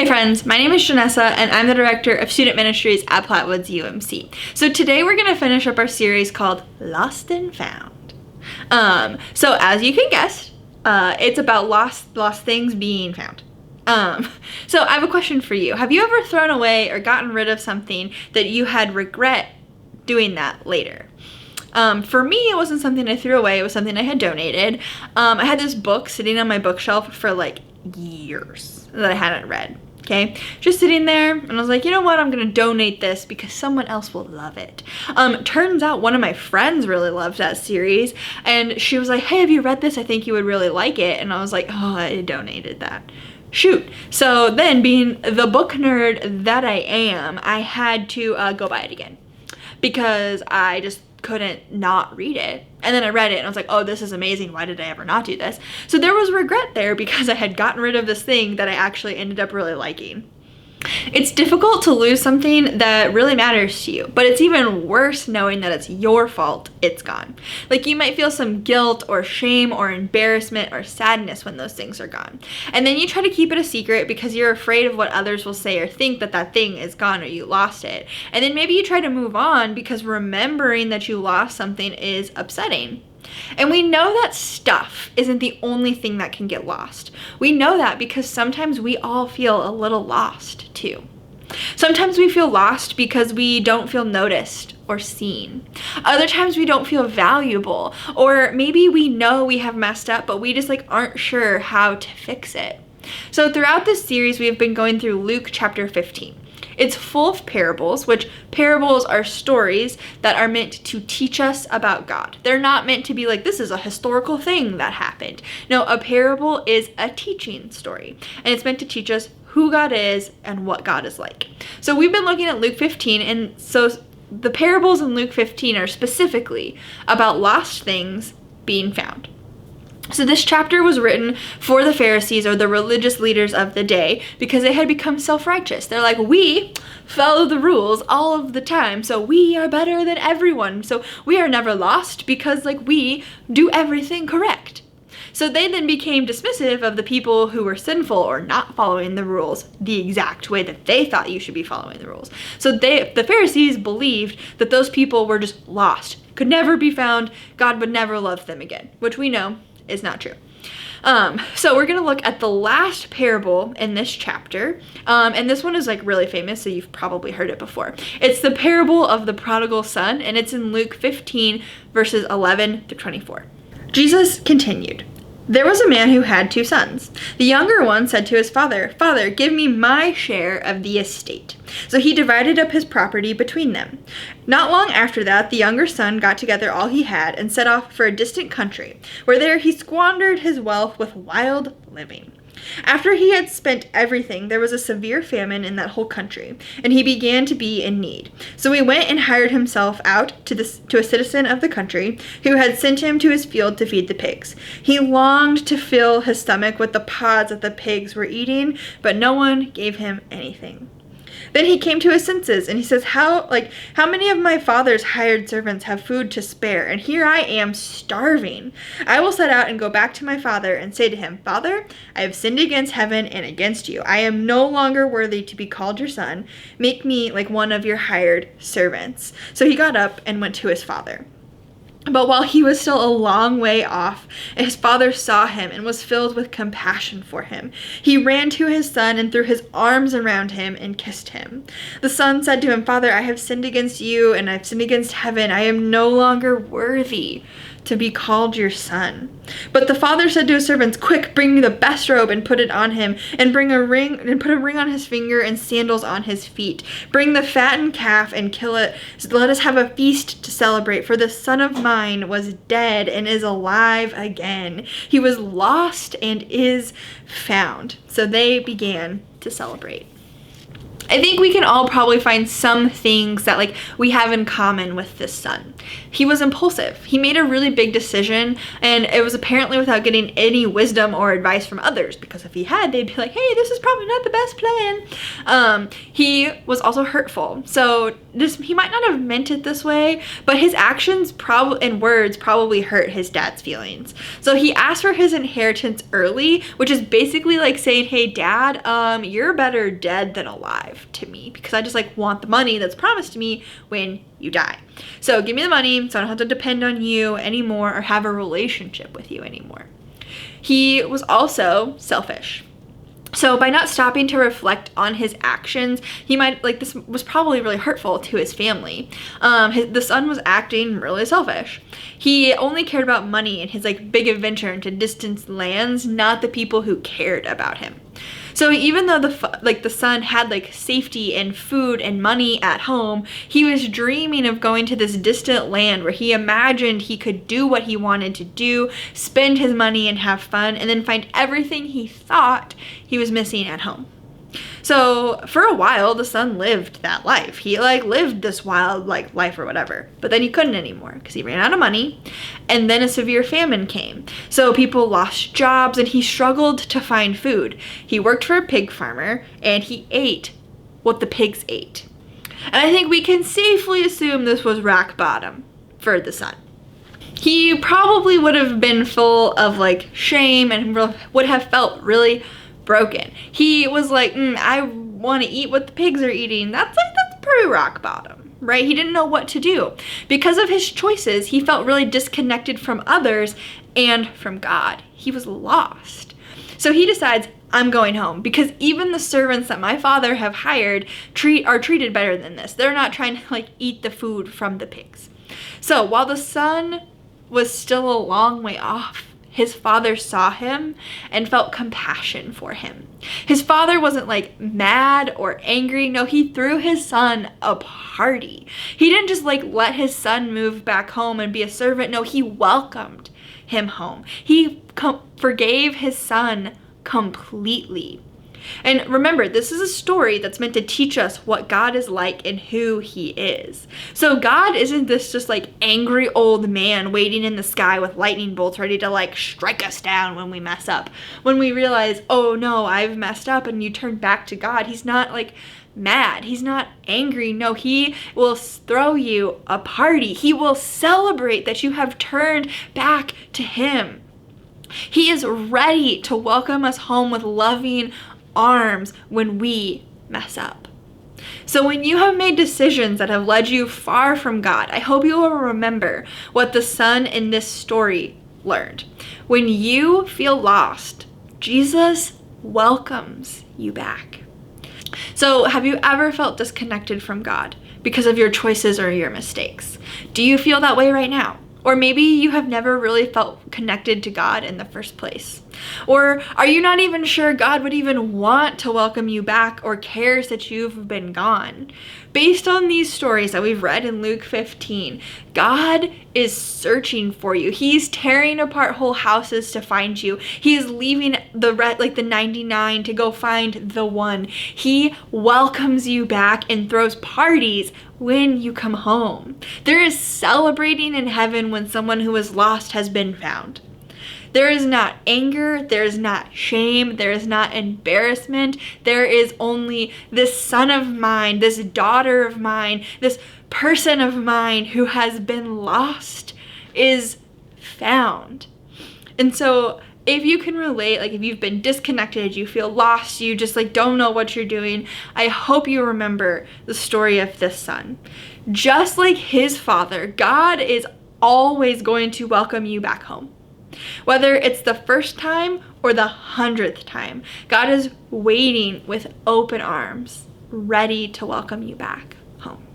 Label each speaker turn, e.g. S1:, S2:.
S1: friends, my name is Janessa and I'm the Director of Student Ministries at Plattwoods UMC. So today we're going to finish up our series called Lost and Found. So as you can guess, it's about lost things being found. So I have a question for you. Have you ever thrown away or gotten rid of something that you had regret doing that later? For me, it wasn't something I threw away. It was something I had donated. I had this book sitting on my bookshelf for like years that I hadn't read. Okay, just sitting there, and I was like, you know what, I'm gonna donate this because someone else will love it. Turns out one of my friends really loved that series, and she was like, hey, have you read this? I think you would really like it. And I was like, oh, I donated that. Shoot. So then, being the book nerd that I am, I had to go buy it again because I just couldn't not read it. And then I read it and I was like, oh, this is amazing. Why did I ever not do this? So there was regret there because I had gotten rid of this thing that I actually ended up really liking. It's difficult to lose something that really matters to you, but it's even worse knowing that it's your fault it's gone. Like, you might feel some guilt or shame or embarrassment or sadness when those things are gone. And then you try to keep it a secret because you're afraid of what others will say or think that that thing is gone or you lost it. And then maybe you try to move on because remembering that you lost something is upsetting. And we know that stuff isn't the only thing that can get lost. We know that because sometimes we all feel a little lost too. Sometimes we feel lost because we don't feel noticed or seen. Other times we don't feel valuable, or maybe we know we have messed up, but we just aren't sure how to fix it. So throughout this series, we have been going through Luke chapter 15. It's full of parables, which parables are stories that are meant to teach us about God. They're not meant to be like, this is a historical thing that happened. No, a parable is a teaching story, and it's meant to teach us who God is and what God is like. So we've been looking at Luke 15, and so the parables in Luke 15 are specifically about lost things being found. So this chapter was written for the Pharisees, or the religious leaders of the day, because they had become self-righteous. They're like, we follow the rules all of the time, so we are better than everyone. So we are never lost because we do everything correct. So they then became dismissive of the people who were sinful or not following the rules the exact way that they thought you should be following the rules. So the Pharisees believed that those people were just lost, could never be found, God would never love them again, which we know is not true. So we're going to look at the last parable in this chapter. And this one is really famous, so you've probably heard it before. It's the parable of the prodigal son, and it's in Luke 15, verses 11 through 24. Jesus continued. There was a man who had 2 sons. The younger one said to his father, Father, give me my share of the estate. So he divided up his property between them. Not long after that, the younger son got together all he had and set off for a distant country, where there he squandered his wealth with wild living. After he had spent everything, there was a severe famine in that whole country, and he began to be in need. So he went and hired himself out to a citizen of the country, who had sent him to his field to feed the pigs. He longed to fill his stomach with the pods that the pigs were eating, but no one gave him anything. Then he came to his senses, and he says, how many of my father's hired servants have food to spare, and here I am starving. I will set out and go back to my father and say to him, Father, I have sinned against heaven and against you. I am no longer worthy to be called your son. Make me like one of your hired servants. So he got up and went to his father. But while he was still a long way off, his father saw him and was filled with compassion for him. He ran to his son and threw his arms around him and kissed him. The son said to him, Father, I have sinned against you and I've sinned against heaven. I am no longer worthy to be called your son. But the father said to his servants, Quick, bring me the best robe and put it on him, and put a ring on his finger and sandals on his feet. Bring the fattened calf and kill it. So let us have a feast to celebrate, for the son of mine was dead and is alive again. He was lost and is found. So they began to celebrate. I think we can all probably find some things that we have in common with this son. He was impulsive. He made a really big decision, and it was apparently without getting any wisdom or advice from others, because if he had, they'd be like, hey, this is probably not the best plan. He was also hurtful. So he might not have meant it this way, but his actions and words probably hurt his dad's feelings. So he asked for his inheritance early, which is basically like saying, hey dad, you're better dead than alive to me, because I just like want the money that's promised to me when you die. So give me the money so I don't have to depend on you anymore or have a relationship with you anymore. He was also selfish. So by not stopping to reflect on his actions, he might, like, this was probably really hurtful to his family. The son was acting really selfish. He only cared about money and his like big adventure into distant lands, not the people who cared about him. So even though the son had like safety and food and money at home, he was dreaming of going to this distant land where he imagined he could do what he wanted to do, spend his money and have fun, and then find everything he thought he was missing at home. So for a while, the son lived that life. He like lived this wild like life or whatever, but then he couldn't anymore because he ran out of money, and then a severe famine came. So people lost jobs and he struggled to find food. He worked for a pig farmer and he ate what the pigs ate. And I think we can safely assume this was rock bottom for the son. He probably would have been full of like shame and would have felt really broken. He was like, I want to eat what the pigs are eating. That's pretty rock bottom, right? He didn't know what to do. Because of his choices, he felt really disconnected from others and from God. He was lost. So he decides, I'm going home, because even the servants that my father have hired are treated better than this. They're not trying to like eat the food from the pigs. So while the son was still a long way off, his father saw him and felt compassion for him. His father wasn't like mad or angry. No, he threw his son a party. He didn't just like let his son move back home and be a servant. No, he welcomed him home. He forgave his son completely. And remember, this is a story that's meant to teach us what God is like and who he is. So God isn't this just like angry old man waiting in the sky with lightning bolts ready to like strike us down when we mess up. When we realize, oh no, I've messed up, and you turn back to God, he's not like mad. He's not angry. No, he will throw you a party. He will celebrate that you have turned back to him. He is ready to welcome us home with loving arms when we mess up. So when you have made decisions that have led you far from God, I hope you will remember what the son in this story learned. When you feel lost, Jesus welcomes you back. So have you ever felt disconnected from God because of your choices or your mistakes? Do you feel that way right now? Or maybe you have never really felt connected to God in the first place. Or are you not even sure God would even want to welcome you back or cares that you've been gone? Based on these stories that we've read in Luke 15, God is searching for you. He's tearing apart whole houses to find you. He is leaving the 99 to go find the one. He welcomes you back and throws parties when you come home. There is celebrating in heaven when someone who is lost has been found. There is not anger, there is not shame, there is not embarrassment. There is only this son of mine, this daughter of mine, this person of mine who has been lost is found. And so if you can relate, like if you've been disconnected, you feel lost, you just like don't know what you're doing, I hope you remember the story of this son. Just like his father, God is always going to welcome you back home. Whether it's the first time or the 100th time, God is waiting with open arms, ready to welcome you back home.